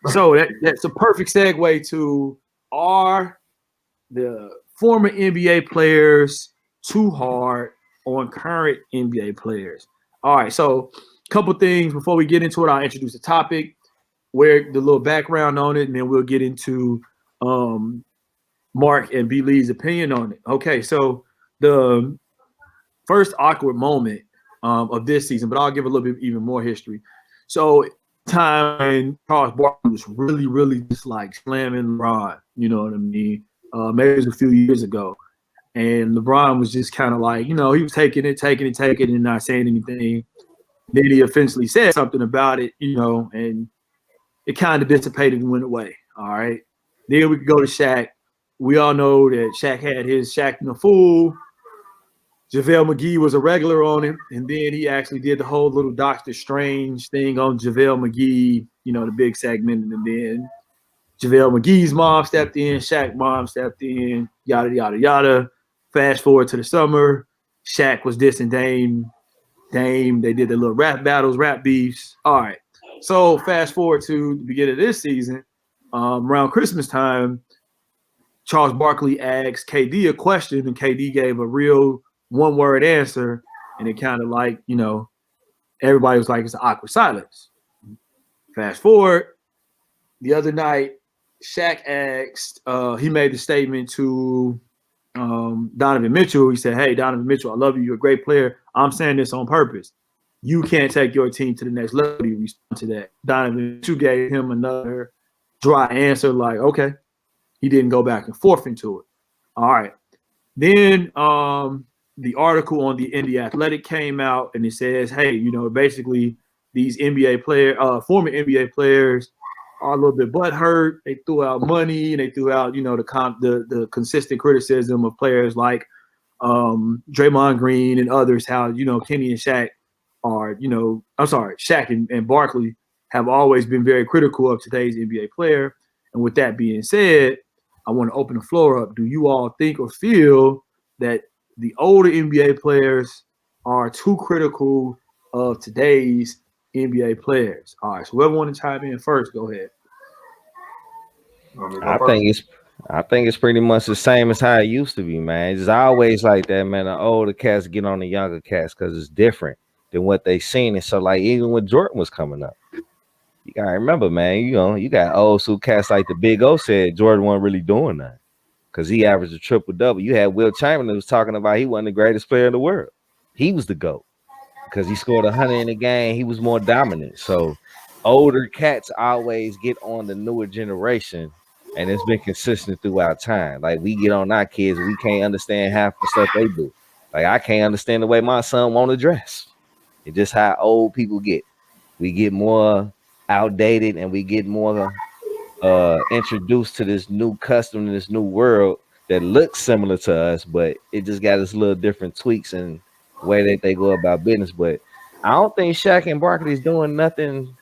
So that's a perfect segue to are the former NBA players too hard on current NBA players? All right, so a couple things before we get into it. I'll introduce the topic, where the little background on it, and then we'll get into um, Mark and B. Lee's opinion on it. Okay, so the first awkward moment of this season, but I'll give a little bit even more history. So time when Charles Barkley was really, really just like slamming LeBron, you know what I mean? Maybe it was a few years ago. And LeBron was just kind of like, you know, he was taking it, and not saying anything. Then he eventually said something about it, you know, and it kind of dissipated and went away. All right. Then we could go to Shaq. We all know that Shaq had his Shaq and the Fool. JaVale McGee was a regular on him, and then he actually did the whole little Doctor Strange thing on JaVale McGee, you know, the big segment, and then JaVale McGee's mom stepped in, Shaq mom stepped in, yada yada yada. Fast forward to the summer, Shaq was dissing Dame. They did their little rap battles, rap beefs. All right. So fast forward to the beginning of this season, around Christmas time, Charles Barkley asked KD a question, and KD gave a real one-word answer, and it kind of like, you know, everybody was like, it's an awkward silence. Fast forward, the other night, Shaq asked, he made the statement to Donovan Mitchell. He said, hey, Donovan Mitchell, I love you. You're a great player. I'm saying this on purpose. You can't take your team to the next level. You respond to that. Donovan Mitchell gave him another dry answer, like, okay. He didn't go back and forth into it. All right. Then the article on the Indie Athletic came out, and it says, hey, you know, basically these NBA player, former NBA players are a little bit butthurt. They threw out money, and they threw out, you know, the consistent criticism of players like Draymond Green and others, how, you know, Kenny and Shaq are, you know, I'm sorry, Shaq and Barkley have always been very critical of today's NBA player. And with that being said, I want to open the floor up. Do you all think or feel that the older NBA players are too critical of today's NBA players? All right, so whoever want to chime in first, go ahead. I think it's pretty much the same as how it used to be, man. It's always like that, man. The older cats get on the younger cats because it's different than what they seen. And so, like, even when Jordan was coming up, you gotta remember, man. You know, you got old school cats like the Big O said Jordan wasn't really doing that because he averaged a triple double. You had Will Chamberlain who was talking about he wasn't the greatest player in the world. He was the GOAT because he scored 100 in the game. He was more dominant. So older cats always get on the newer generation, and it's been consistent throughout time. Like we get on our kids, we can't understand half the stuff they do. Like I can't understand the way my son want to dress. It's just how old people get. We get more outdated, and we get more introduced to this new custom in this new world that looks similar to us, but it just got its little different tweaks and way that they go about business. But I don't think Shaq and Barkley is doing nothing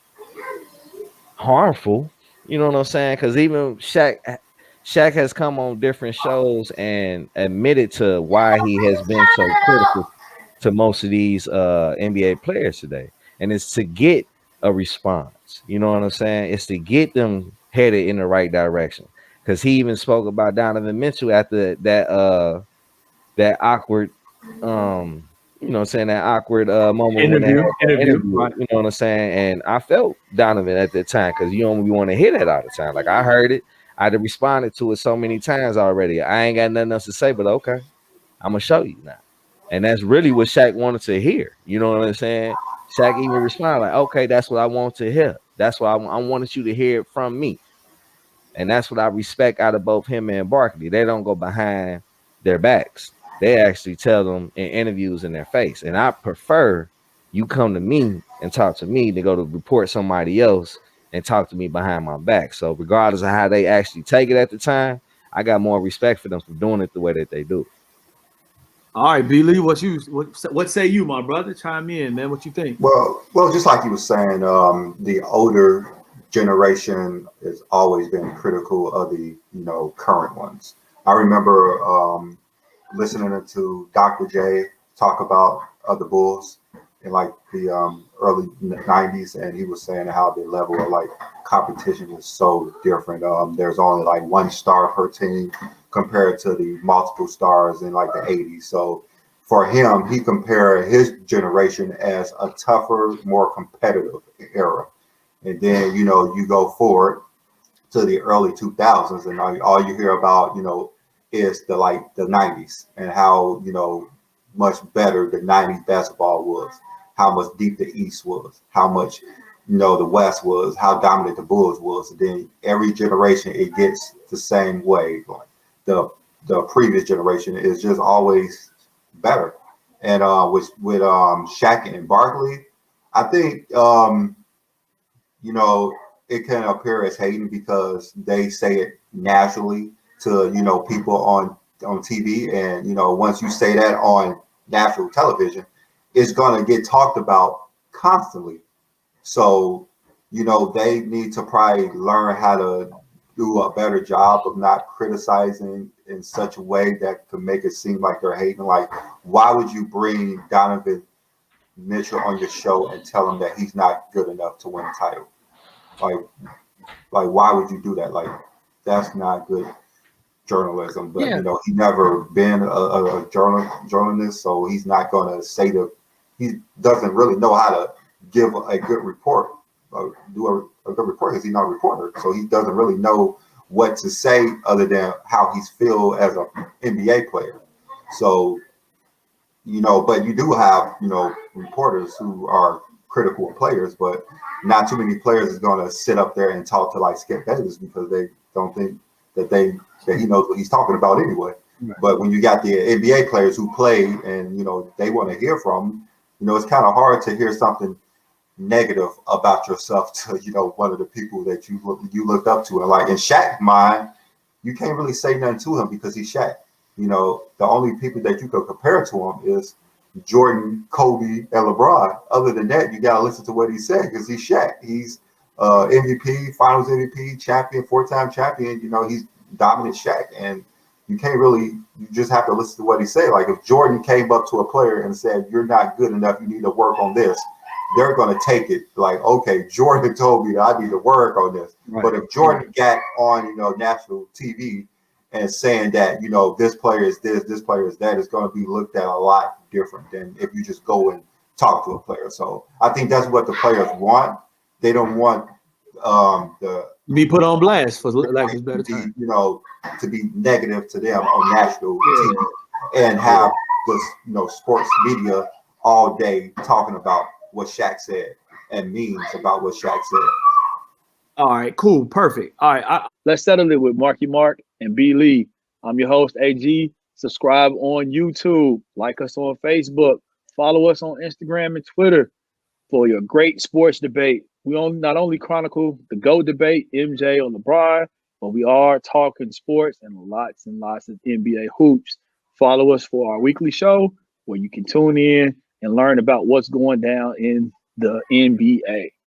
harmful. You know what I'm saying? Because even Shaq has come on different shows and admitted to why he has been so critical to most of these NBA players today. And it's to get a response. You know what I'm saying? It's to get them headed in the right direction. Because he even spoke about Donovan Mitchell after that awkward you know what I'm saying, that awkward moment when they had that interview, right. you know what I'm saying? And I felt Donovan at that time because you don't want to hear that all the time. Like I heard it, I'd have responded to it so many times already. I ain't got nothing else to say, but okay, I'm gonna show you now. And that's really what Shaq wanted to hear. You know what I'm saying? Shaq even responded like, okay, that's what I want to hear. That's why I wanted you to hear it from me. And that's what I respect out of both him and Barkley. They don't go behind their backs. They actually tell them in interviews in their face. And I prefer you come to me and talk to me to go to report somebody else and talk to me behind my back. So regardless of how they actually take it at the time, I got more respect for them for doing it the way that they do. All right, B. Lee, what say you, my brother? Chime in, man. What you think? Well, just like you were saying, the older generation has always been critical of the current ones. I remember listening to Dr. J talk about the Bulls in like the early '90s, and he was saying how the level of like competition is so different. There's only like one star per team compared to the multiple stars in like the 80s. So for him, he compared his generation as a tougher, more competitive era. And then, you know, you go forward to the early 2000s, and all you hear about, you know, is the 90s and how, you know, much better the 90s basketball was, how much deep the East was, how much, you know, the West was, how dominant the Bulls was. And then every generation it gets the same way. Like the previous generation is just always better. And with Shaq and Barkley, I think you know, it can appear as hating because they say it naturally to, you know, people on TV. And, you know, once you say that on national television, it's going to get talked about constantly. So, you know, they need to probably learn how to do a better job of not criticizing in such a way that could make it seem like they're hating. Like, why would you bring Donovan Mitchell on your show and tell him that he's not good enough to win a title? Like why would you do that? Like, that's not good journalism. But you know, he never been a journalist, so he's not going to say he doesn't really know how to give a good report, do a good report, because he's not a reporter. So he doesn't really know what to say other than how he's feel as an NBA player. So, you know, but you do have, you know, reporters who are critical of players, but not too many players is going to sit up there and talk to like Skip Bayless because they don't think that he knows what he's talking about anyway. Right. But when you got the NBA players who play and, you know, they want to hear from, you know, it's kind of hard to hear something negative about yourself to, you know, one of the people that you looked up to. And like in Shaq's mind, you can't really say nothing to him because he's Shaq. You know, the only people that you could compare to him is Jordan, Kobe, and LeBron. Other than that, you gotta listen to what he said because he's Shaq. He's MVP, Finals MVP, champion, 4-time champion. You know, he's dominant Shaq, and you can't really. You just have to listen to what he said. Like if Jordan came up to a player and said, "You're not good enough. You need to work on this," they're gonna take it like, "Okay, Jordan told me that I need to work on this." Right. But if Jordan got on, you know, national TV and saying that, you know, this player is this player is that, is going to be looked at a lot different than if you just go and talk to a player. So I think that's what the players want. They don't want the be put on blast, for lack of a better term, you know, to be negative to them on national TV and have this, you know, sports media all day talking about what Shaq said and memes about what Shaq said. All right, cool, perfect. All right, let's settle it with Marky Mark and B. Lee. I'm your host, AG. Subscribe on YouTube, like us on Facebook, follow us on Instagram and Twitter for your great sports debate. We not only chronicle the GOAT debate, MJ or LeBron, but we are talking sports and lots of NBA hoops. Follow us for our weekly show where you can tune in and learn about what's going down in the NBA.